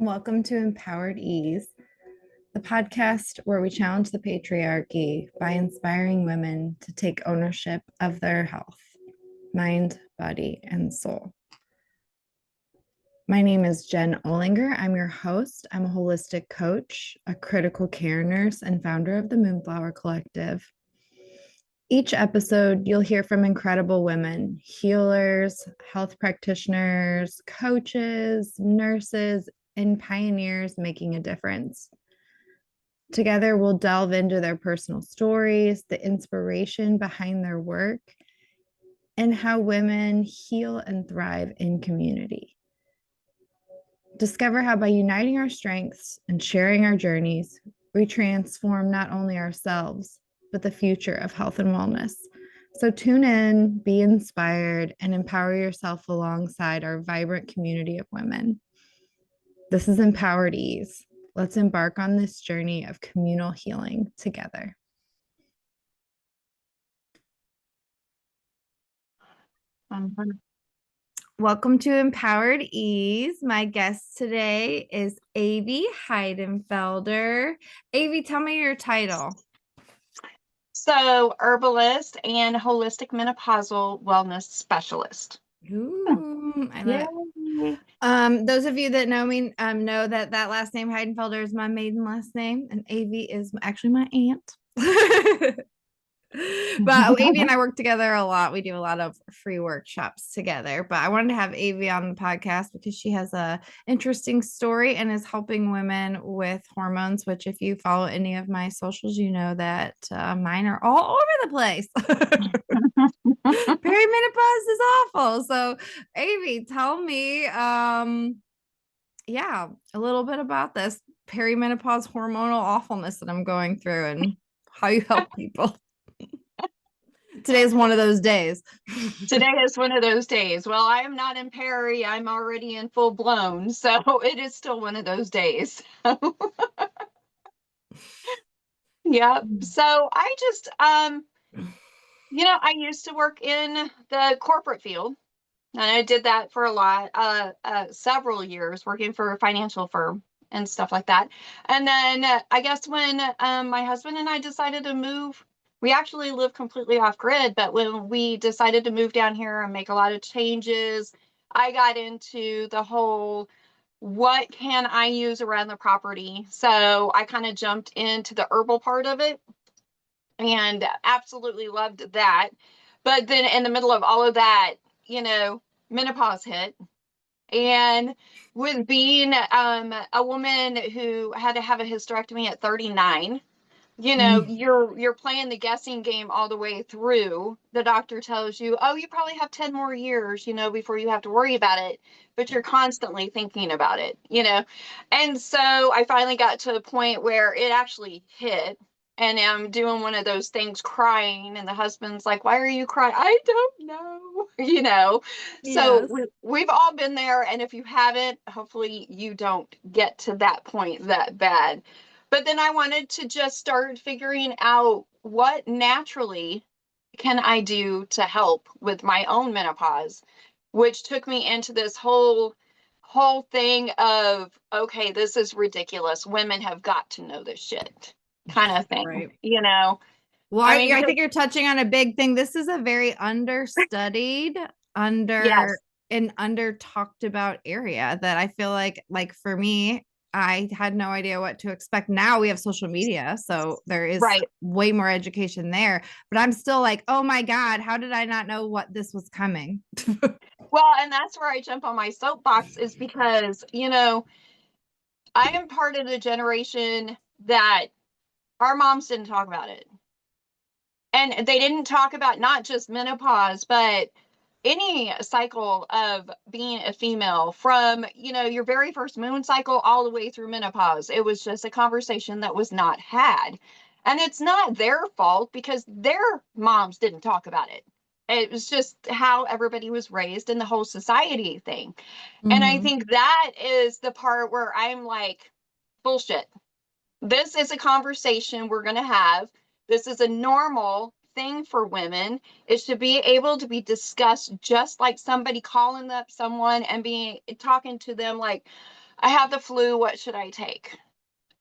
Welcome to Empowered Ease, the podcast where we challenge the patriarchy by inspiring women to take ownership of their health, mind, body, and soul. My name is Jen Olinger. I'm your host. I'm a holistic coach, a critical care nurse, and founder of the Moonflower Collective. Each episode, you'll hear from incredible women, healers, health practitioners, coaches, nurses, and pioneers making a difference. Together, we'll delve into their personal stories, the inspiration behind their work, and how women heal and thrive in community. Discover how by uniting our strengths and sharing our journeys, we transform not only ourselves, but the future of health and wellness. So tune in, be inspired, and empower yourself alongside our vibrant community of women. This is Empowered Ease. Let's embark on this journey of communal healing together. Welcome to Empowered Ease. My guest today is Avie Heidenfelder. Avie, tell me your title. So, herbalist and holistic menopausal wellness specialist. Ooh, I love it. Those of you that know me know that last name Heidenfelder is my maiden last name, and Avie is actually my aunt. But Avie and I work together a lot. We do a lot of free workshops together. But I wanted to have Avie on the podcast because she has a interesting story and is helping women with hormones, which if you follow any of my socials, you know that mine are all over the place. Perimenopause is awful. So Avie, tell me, a little bit about this perimenopause hormonal awfulness that I'm going through and how you help people. Today is one of those days. Today is one of those days. Well, I am not in peri. I'm already in full blown. So it is still one of those days. Yeah. So I just, I used to work in the corporate field. And I did that for several years, working for a financial firm and stuff like that. And then I guess when my husband and I decided to move, we actually live completely off grid, but when we decided to move down here and make a lot of changes, I got into the whole, what can I use around the property? So I kind of jumped into the herbal part of it and absolutely loved that. But then in the middle of all of that, menopause hit. And with being a woman who had to have a hysterectomy at 39, you're playing the guessing game all the way through. The doctor tells you, oh, you probably have 10 more years, before you have to worry about it. But you're constantly thinking about it, And so I finally got to the point where it actually hit. And I'm doing one of those things crying. And the husband's like, why are you crying? I don't know, So Yes. we've all been there. And if you haven't, hopefully you don't get to that point that bad. But then I wanted to just start figuring out what naturally can I do to help with my own menopause, which took me into this whole thing of, okay, this is ridiculous. Women have got to know this shit kind of thing, Right. Well, I think you're touching on a big thing. This is a very understudied, yes. under talked about area that I feel like for me, I had no idea what to expect. Now we have social media, so there is Right. way more education there. But I'm still like, oh my God, how did I not know what this was coming? Well, and that's where I jump on my soapbox is because, I am part of the generation that our moms didn't talk about it. And they didn't talk about not just menopause, but any cycle of being a female from, your very first moon cycle all the way through menopause. It was just a conversation that was not had. And it's not their fault because their moms didn't talk about it. It was just how everybody was raised in the whole society thing. Mm-hmm. And I think that is the part where I'm like, bullshit. This is a conversation we're going to have. This is a normal thing for women. It should be able to be discussed just like somebody calling up someone and talking to them like, I have the flu. What should I take?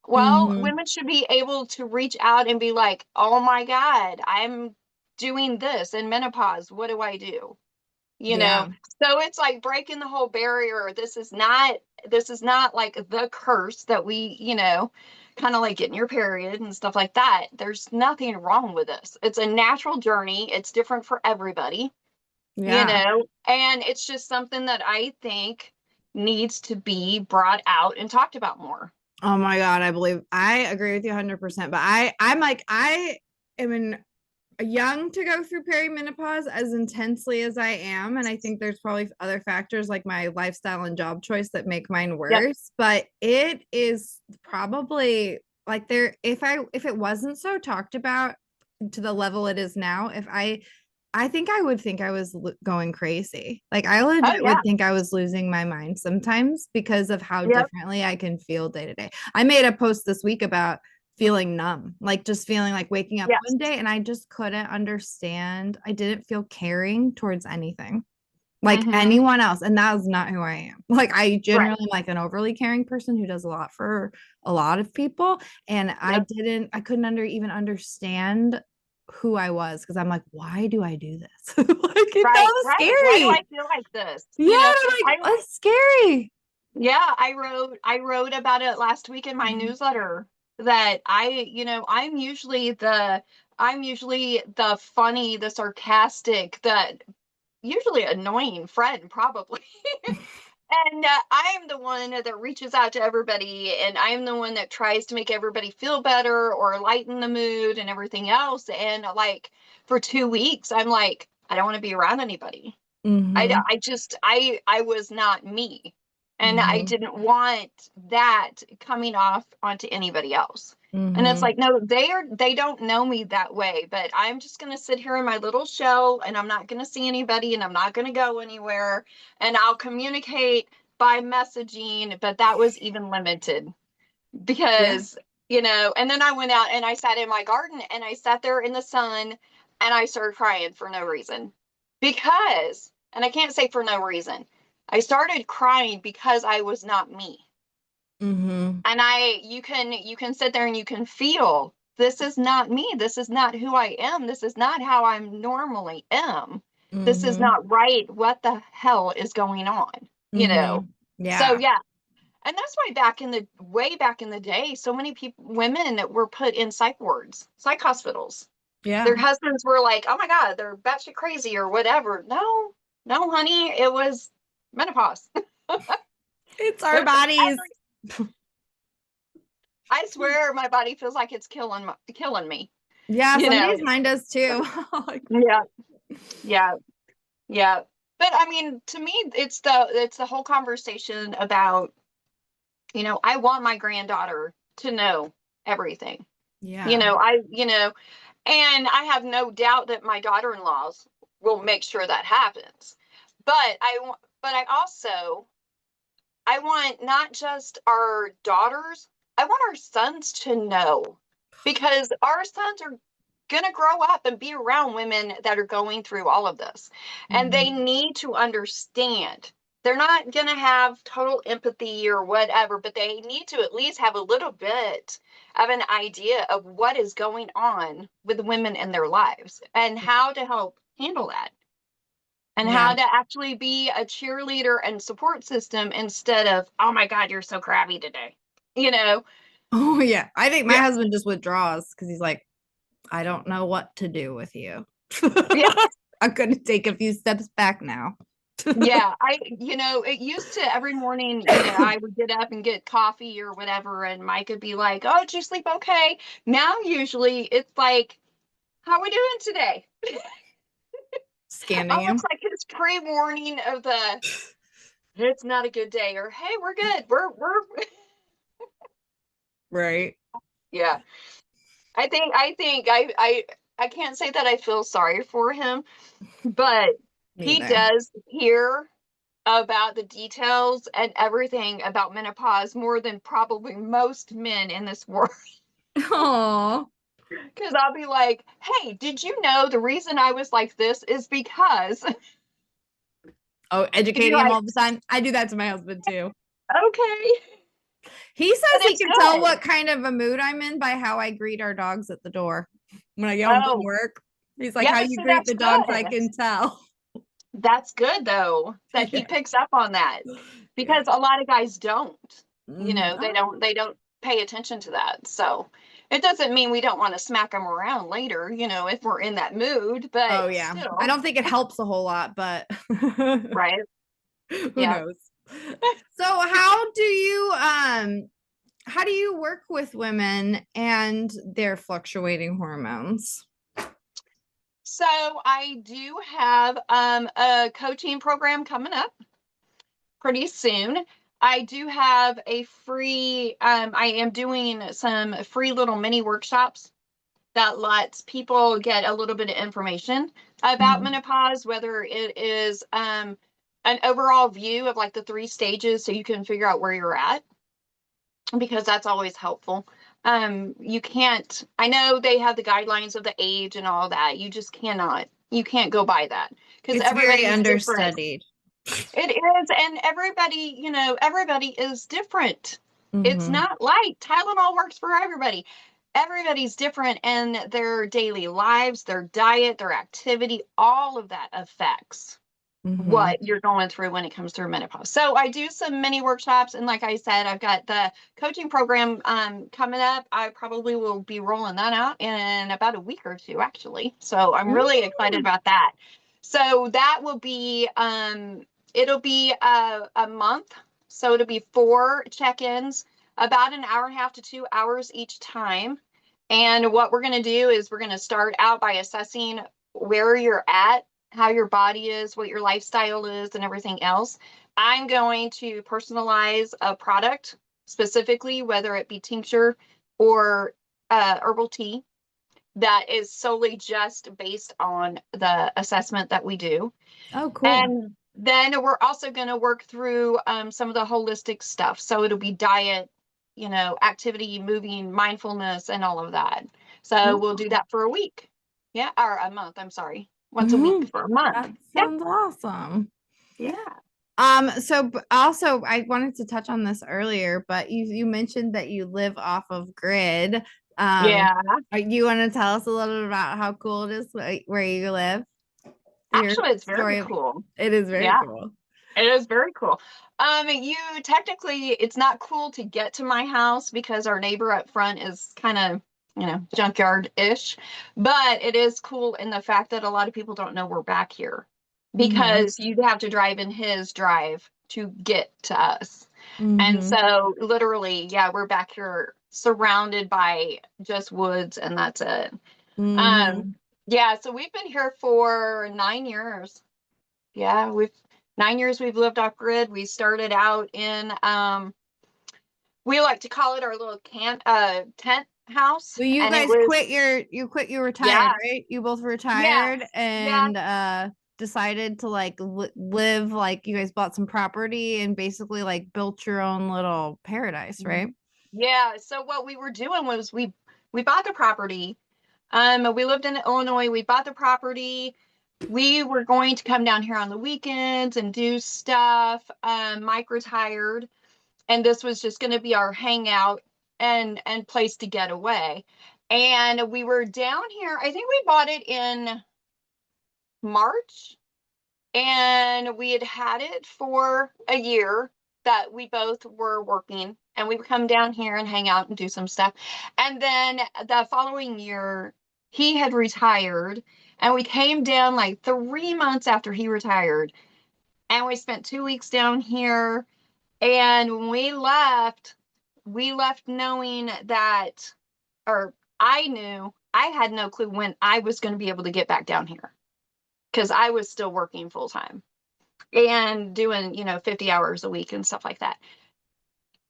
Well, Mm-hmm. women should be able to reach out and be like, oh my God, I'm doing this in menopause. What do I do? You know, Yeah. so it's like breaking the whole barrier. This is not like the curse that we, kind of like getting your period and stuff like that. There's nothing wrong with this. It's a natural journey. It's different for everybody, Yeah. and it's just something that I think needs to be brought out and talked about more. Oh my God, I agree with you 100%. But I'm like, I am young to go through perimenopause as intensely as I am. And I think there's probably other factors like my lifestyle and job choice that make mine Yep. worse. But it is probably like if it wasn't so talked about to the level it is now, if I think I would think I was going crazy. Like I Oh legit yeah. would think I was losing my mind sometimes because of how Yep. differently I can feel day to day. I made a post this week about feeling numb, like just feeling like waking up Yes. one day and I just couldn't understand. I didn't feel caring towards anything like Mm-hmm. anyone else. And that was not who I am. Like I Right. generally am like an overly caring person who does a lot for a lot of people. And Yep. I couldn't even understand who I was because I'm like, why do I do this? Like it Right. felt Right. Why do I scary. feel like this? Yeah, I'm I like, it's scary. Yeah, I wrote about it last week in my Mhm. newsletter that I'm usually the funny, the sarcastic, the usually annoying friend probably. And I am the one that reaches out to everybody, and I am the one that tries to make everybody feel better or lighten the mood and everything else. And like for 2 weeks, I'm like, I don't want to be around anybody. Mhm. I was not me. And I Mhm. didn't want that coming off onto anybody else. And it's Mhm. like, no, they don't know me that way, but I'm just going to sit here in my little shell and I'm not going to see anybody and I'm not going to go anywhere and I'll communicate by messaging, but that was even limited Yeah. because, and then I went out and I sat in my garden and I sat there in the sun and I started crying for no reason. Because, and I can't say for no reason, I started crying because I was not me. Mhm. And you can sit there and you can feel this is not me. This is not who I am. This is not how I normally am. This is Mhm. not right. What the hell is going on? You know? Mhm. So Yeah. yeah, and that's why way back in the day, so many people, women were put in psych wards, psych hospitals. Their Yeah. husbands were like, "Oh my God, they're batshit crazy or whatever." No, no, honey, it was menopause. It's our It's bodies. I swear, my body feels like it's killing me. Yeah, You some know? days mine does too. Like, Yeah, yeah, yeah. But I mean, to me, it's the whole conversation about, I want my granddaughter to know everything. yeah. And I have no doubt that my daughter-in-laws will make sure that happens. But I also I want not just our daughters, I want our sons to know because our sons are going to grow up and be around women that are going through all of this. And they Mhm. need to understand. They're not going to have total empathy or whatever, but they need to at least have a little bit of an idea of what is going on with women in their lives and how to help handle that and Yeah. how to actually be a cheerleader and support system instead of, oh my God, you're so crabby today. You know? Oh yeah. I think my Yeah. husband just withdraws because he's like, I don't know what to do with you. Yeah. I'm gonna take a few steps back now. Yeah. It used to every morning, I would get up and get coffee or whatever, and Mike would be like, oh, did you sleep okay? Now, usually it's like, how are we doing today? Scanning Almost you. like it's pre-warning of the, it's not a good day, or hey, we're good. Right. Yeah. I think I can't say that I feel sorry for him, but Me he either. does hear about the details and everything about menopause more than probably most men in this world. Oh. Because I'll be like, hey, did you know the reason I was like this is because Oh, he'd be educating him like, all the time. I do that to my husband too. Okay. He says But he it's can tell good. what kind of a mood I'm in by how I greet our dogs at the door when I get home from Oh, work. He's like, yeah, how but you see, greet that's the dogs, I good. can tell. That's good though, that he Yeah. picks up on that Yeah. because a lot of guys don't. They Oh, don't pay attention to that. So it doesn't mean we don't want to smack them around later, if we're in that mood, oh, but yeah. I still, don't think it helps a whole lot, but right? who Yeah. knows? So how do you work with women and their fluctuating hormones? So I do have a coaching program coming up pretty soon. I do have a free, I am doing some free little mini workshops that lets people get a little bit of information about Mhm. menopause, whether it is an overall view of like the three stages so you can figure out where you're at, because that's always helpful. You can't, I know they have the guidelines of the age and all that. You can't go by that because It's very everybody's different. understudied. It is, and everybody is different. It's Mm-hmm. not like Tylenol works for everybody. Everybody's different, and their daily lives, their diet, their activity, all of that affects Mm-hmm. what you're going through when it comes through menopause. So I do some mini workshops, and like I said, I've got the coaching program coming up. I probably will be rolling that out in about a week or two, actually. So I'm really excited about that. So that will be it'll be a month. So it'll be 4 check-ins, about an hour and a half to 2 hours each time. And what we're going to do is we're going to start out by assessing where you're at, how your body is, what your lifestyle is, and everything else. I'm going to personalize a product specifically, whether it be tincture or herbal tea, that is solely just based on the assessment that we do. Oh, cool. And then we're also going to work through some of the holistic stuff. So it'll be diet, activity, moving, mindfulness, and all of that. So Cool. we'll do that for a week. Yeah, or a month. I'm sorry. Once a week for a month. That Yeah. sounds awesome. Yeah. Also I wanted to touch on this earlier, but you mentioned that you live off of grid. Um, Yeah. you want to tell us a little bit about how cool it is where you live? Your Actually, it's very story of cool. it is very Yeah, cool. it is very cool. You technically, it's not cool to get to my house because our neighbor up front is kind of, junkyard-ish, but it is cool in the fact that a lot of people don't know we're back here Mm-hmm. because you'd have to drive in his drive to get to us. And Mm-hmm. so literally, yeah, we're back here surrounded by just woods and that's it. Um, Mm-hmm. yeah, so we've been here for 9 years. Yeah, we've 9 years we've lived off grid. We started out in we like to call it our little tent house. So you And it guys was you retired, yeah, right? You both retired yes, yeah. and decided to like live like you guys bought some property and basically like built your own little paradise, right? Yeah. So what we were doing was we bought the property. We lived in Illinois. We bought the property. We were going to come down here on the weekends and do stuff. Mike retired, and this was just going to be our hangout and place to get away. And we were down here. I think we bought it in March, and we had had it for a year that we both were working, and we would come down here and hang out and do some stuff. And then the following year, he had retired, and we came down like 3 months after he retired, and we spent 2 weeks down here. And when we left knowing that, or I knew, I had no clue when I was going to be able to get back down here because I was still working full time and doing, 50 hours a week and stuff like that.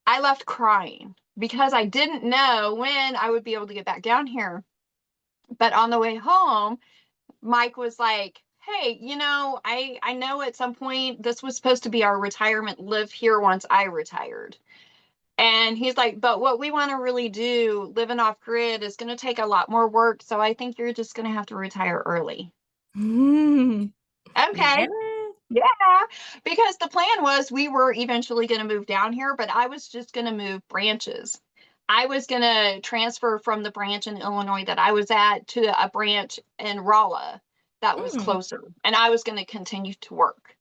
I left crying because I didn't know when I would be able to get back down here. But on the way home, Mike was like, "Hey, I know at some point this was supposed to be our retirement, live here once I retired." And he's like, "But what we want to really do, living off grid, is going to take a lot more work. So I think you're just going to have to retire early." Mm-hmm. Okay. Yeah, because the plan was we were eventually going to move down here, but I was just going to move branches. I was going to transfer from the branch in Illinois that I was at to a branch in Rolla that was Mm, closer, and I was going to continue to work.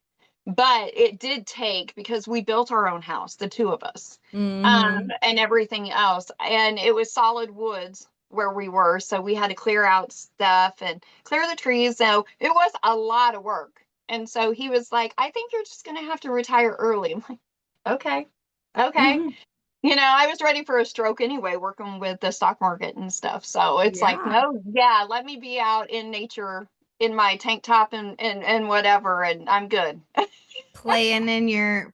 But it did take because we built our own house, the two of us, mm-hmm. and everything else, and it was solid woods where we were, so we had to clear out stuff and clear the trees. So it was a lot of work. And so he was like, I think you're just going to have to retire early. I'm like, okay, okay. Mm-hmm. I was ready for a stroke anyway, working with the stock market and stuff. So it's like, Yeah. no, yeah, let me be out in nature in my tank top and whatever, and I'm good. Playing in your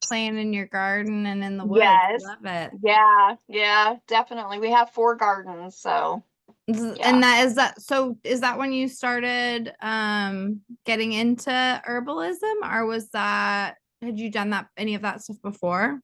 garden and in the woods. Yes. Love it. Yeah, yeah, definitely. We have 4 gardens, so And yeah. is that when you started getting into herbalism, or had you done that any of that stuff before?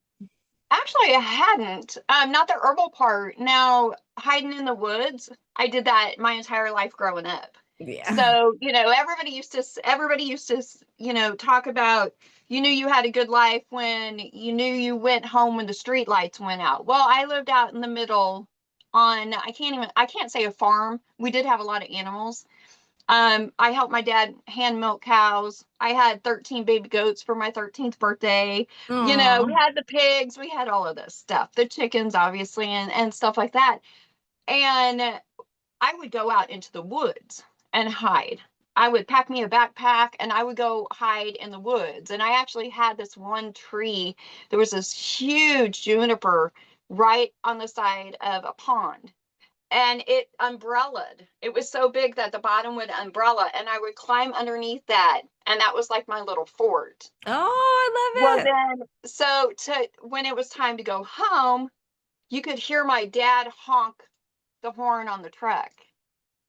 Actually, I hadn't. Not the herbal part. Now, hiding in the woods, I did that my entire life growing up. Yeah. So, everybody used to, talk about you knew you had a good life when you knew you went home when the street lights went out. Well, I lived out in the middle on I can't say a farm. We did have a lot of animals. I helped my dad hand milk cows. I had 13 baby goats for my 13th birthday. We Oh. had the pigs, we had all of this stuff, the chickens, obviously, and stuff like that. And I would go out into the woods and hide. I would pack me a backpack and I would go hide in the woods. And I actually had this one tree. There was this huge juniper right on the side of a pond, and it umbrellaed. It was so big that the bottom would umbrella, and I would climb underneath that, and that was like my little fort. Oh, I Well, love it. then, so to when it was time to go home, you could hear my dad honk the horn on the truck.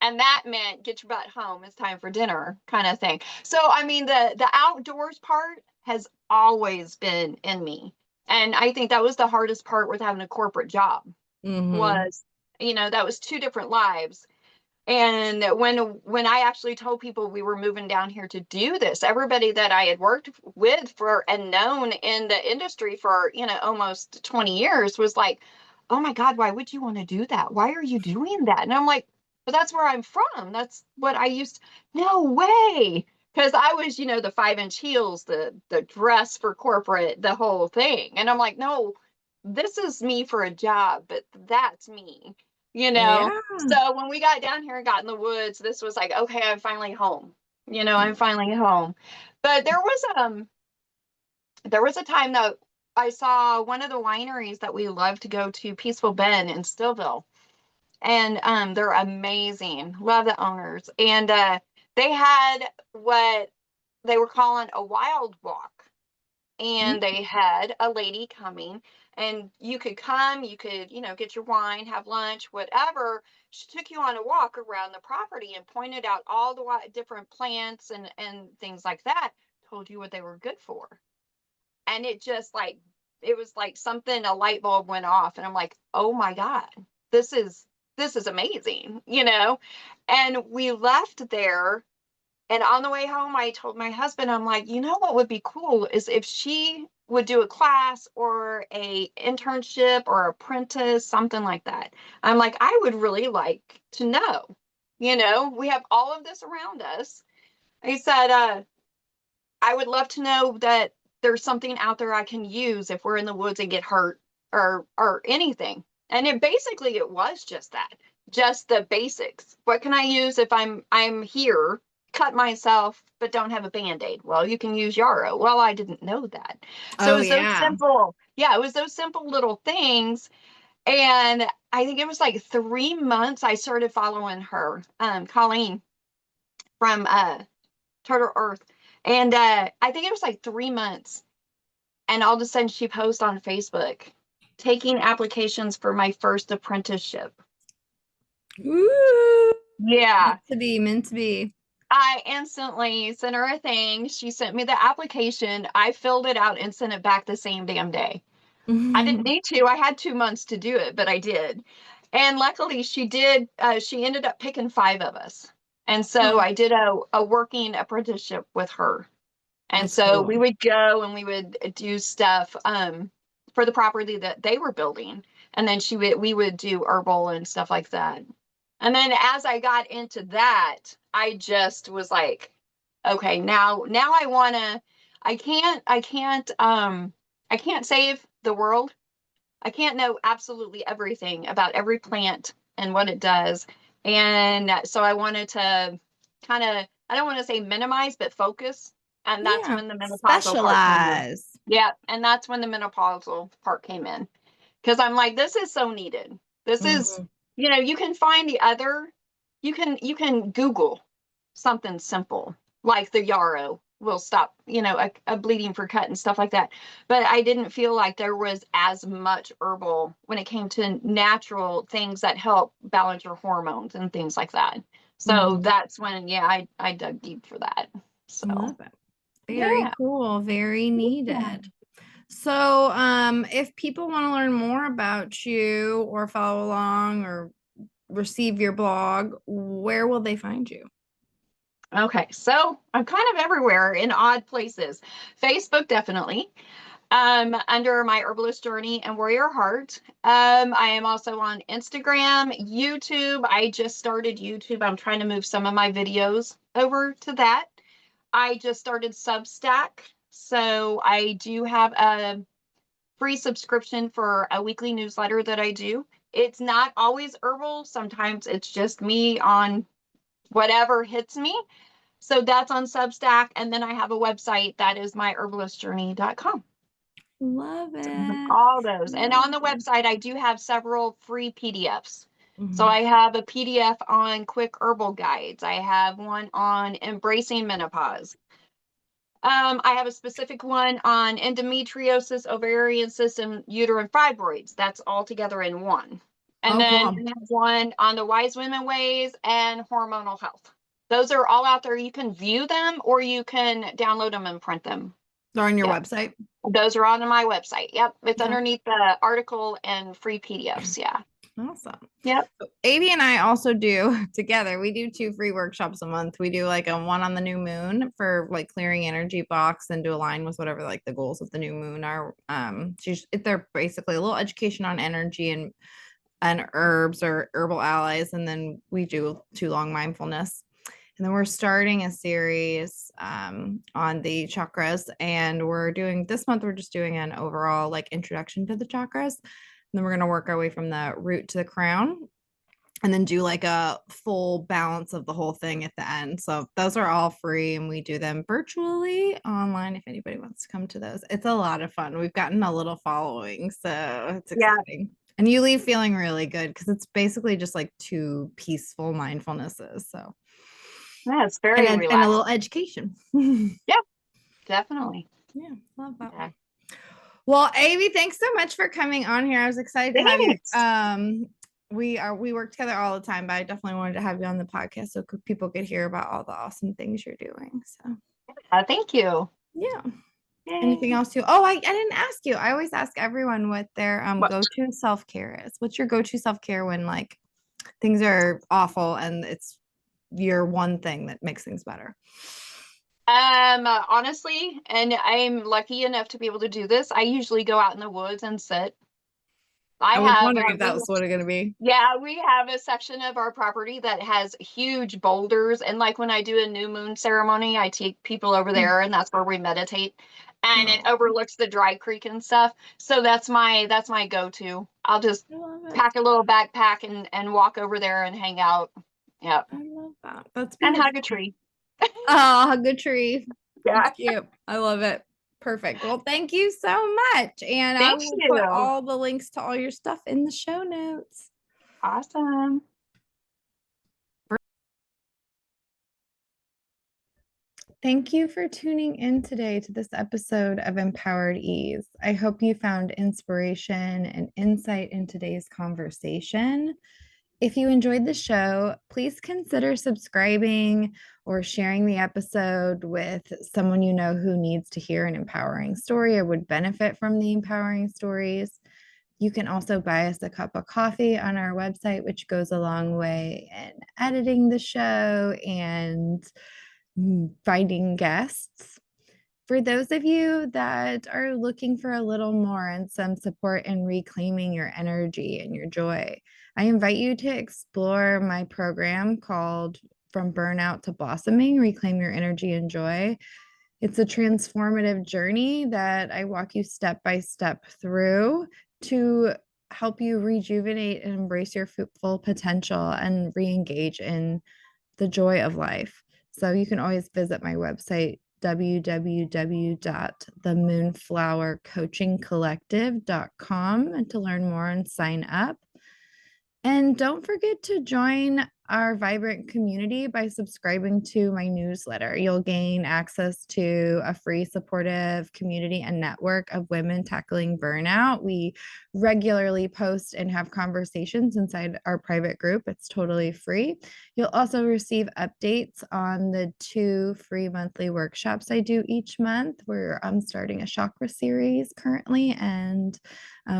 And that meant get your butt home. It's time for dinner, kind of thing. So I mean, the outdoors part has always been in me, and I think that was the hardest part with having a corporate job Mm-hmm. was, that was 2 different lives. And when I actually told people we were moving down here to do this, everybody that I had worked with for and known in the industry for, almost 20 years was like, "Oh my God, why would you want to do that? Why are you doing that?" And I'm like, "But that's where I'm from. That's what I used to." No way. Because I was, the 5-inch heels, the dress for corporate, the whole thing. And I'm like, no, this is me for a job, but that's me, you know? Yeah. So when we got down here and got in the woods, this was like, okay, I'm finally home. I'm finally home. But there was a time that I saw one of the wineries that we love to go to, Peaceful Bend in Stillville. And they're amazing. Love the owners. And they had what they were calling a wild walk, and they had a lady coming, and you could come, you could, get your wine, have lunch, whatever. She took you on a walk around the property and pointed out all the different plants and things like that, told you what they were good for. And it was like something, a light bulb went off, and I'm like, oh my God, this is this is amazing, and we left there, and on the way home, I told my husband, I'm like, what would be cool is if she would do a class or a internship or apprentice, something like that. I'm like, I would really like to know. We have all of this around us. I said, I would love to know that there's something out there I can use if we're in the woods and get hurt or anything. And it was just that, just the basics. What can I use if I'm here, cut myself, but don't have a band-aid? Well, you can use yarrow. Well, I didn't know that. So it Oh, was those yeah. simple, yeah, it was those simple little things. And I think it was like 3 months I started following her, Colleen from Turtle Earth. And I think it was like 3 months. And all of a sudden she posts on Facebook, taking applications for my first apprenticeship. Ooh. Yeah. Meant to be, meant to be. I instantly sent her a thing. She sent me the application. I filled it out and sent it back the same damn day. I didn't need to. I had 2 months to do it, but I did. And luckily she did. She ended up picking 5 of us. And so Oh, I did a working apprenticeship with her. And That's so we cool. would go and we would do stuff for the property that they were building. And then we would do herbal and stuff like that. And then as I got into that, I just was like, okay, now I want to, I can't save the world. I can't know absolutely everything about every plant and what it does. And so I wanted to kind of, I don't want to say minimize, but focus. And that's Yeah. when the menopausal part came in. Specialize. Yeah. And that's when the menopausal part came in. Because I'm like, this is so needed. This is, Mhm. you can find the other, you can Google something simple like the yarrow will stop, a bleeding for cut and stuff like that. But I didn't feel like there was as much herbal when it came to natural things that help balance your hormones and things like that. So Mhm. that's when, yeah, I dug deep for that. So Love it. Very yeah. cool. Very Yeah. needed. So, if people want to learn more about you or follow along or receive your blog, where will they find you? Okay, so I'm kind of everywhere in odd places. Facebook, definitely. Under my herbalist journey and warrior heart. I am also on Instagram, YouTube. I just started YouTube. I'm trying to move some of my videos over to that. I just started Substack. So I do have a free subscription for a weekly newsletter that I do. It's not always herbal. Sometimes it's just me on whatever hits me. So that's on Substack. And then I have a website that is myherbalistjourney.com. Love So it. all those. And Love on the it. website, I do have several free PDFs. So Mhm. I have a PDF on quick herbal guides. I have one on embracing menopause. I have a specific one on endometriosis, ovarian system, uterine fibroids. That's all together in one. And Oh, then cool. I have one on the wise women ways and hormonal health. Those are all out there. You can view them or you can download them and print them. They're on your Yeah. website. Those are on my website. Yep. It's Okay. underneath the article and free PDFs. Yeah. Awesome. Yep. So Avie and I also do together. We do 2 free workshops a month. We do like a one on the new moon for like clearing energy box and to align with whatever like the goals of the new moon are. They're basically a little education on energy and herbs or herbal allies, and then we do 2 long mindfulness. And then we're starting a series on the chakras, and we're doing this month. We're just doing an overall like introduction to the chakras. And then we're going to work our way from the root to the crown and then do like a full balance of the whole thing at the end. So those are all free and we do them virtually online if anybody wants to come to those. It's a lot of fun. We've gotten a little following, so it's Yeah. exciting. And you leave feeling really good because it's basically just like 2 peaceful mindfulnesses. So Yeah. It's very and a little relaxing. education. Yeah, Yep. Definitely. love that. Yeah. Well, Avie, thanks so much for coming on here. I was excited to have you. Thanks. We work together all the time, but I definitely wanted to have you on the podcast so people could hear about all the awesome things you're doing. So Thank you. yeah. Anything Yay. else too? Oh, I didn't ask you. I always ask everyone what their What? go-to self-care is. What's your go-to self-care when like things are awful and it's your one thing that makes things better? Honestly, and I'm lucky enough to be able to do this, I usually go out in the woods and sit. I I was have, wondering if that was what it's gonna be. yeah, we have a section of our property that has huge boulders. And like when I do a new moon ceremony, I take people over there and that's where we meditate. And it Oh, overlooks the dry creek and stuff. So that's my go-to. I'll just I love it. pack a little backpack and walk over there and hang out. Yep. I love that. That's And beautiful. hug a tree. Oh, hug a tree. That's Yeah. cute. I love it. Perfect. Well, thank you so much. And I Thank will put you. all the links to all your stuff in the show notes. Awesome. Thank you for tuning in today to this episode of Empowered Ease. I hope you found inspiration and insight in today's conversation. If you enjoyed the show, please consider subscribing or sharing the episode with someone you know who needs to hear an empowering story or would benefit from the empowering stories. You can also buy us a cup of coffee on our website, which goes a long way in editing the show and finding guests. For those of you that are looking for a little more and some support in reclaiming your energy and your joy, I invite you to explore my program called From Burnout to Blossoming, Reclaim Your Energy and Joy. It's a transformative journey that I walk you step by step through to help you rejuvenate and embrace your full potential and re-engage in the joy of life. So you can always visit my website, www.themoonflowercoachingcollective.com, and to learn more and sign up. And don't forget to join our vibrant community by subscribing to my newsletter. You'll gain access to a free supportive community and network of women tackling burnout. We regularly post and have conversations inside our private group. It's totally free. You'll also receive updates on the 2 free monthly workshops I do each month. I'm starting a chakra series currently, and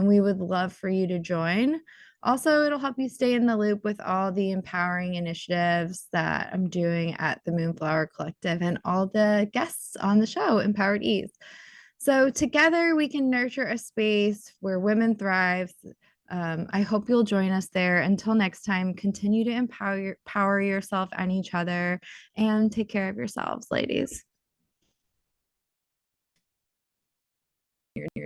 we would love for you to join. Also, it'll help you stay in the loop with all the empowering initiatives that I'm doing at the Moonflower Collective and all the guests on the show, Empowered Ease. So together we can nurture a space where women thrive. I hope you'll join us there. Until next time, continue to empower yourself and each other, and take care of yourselves, ladies.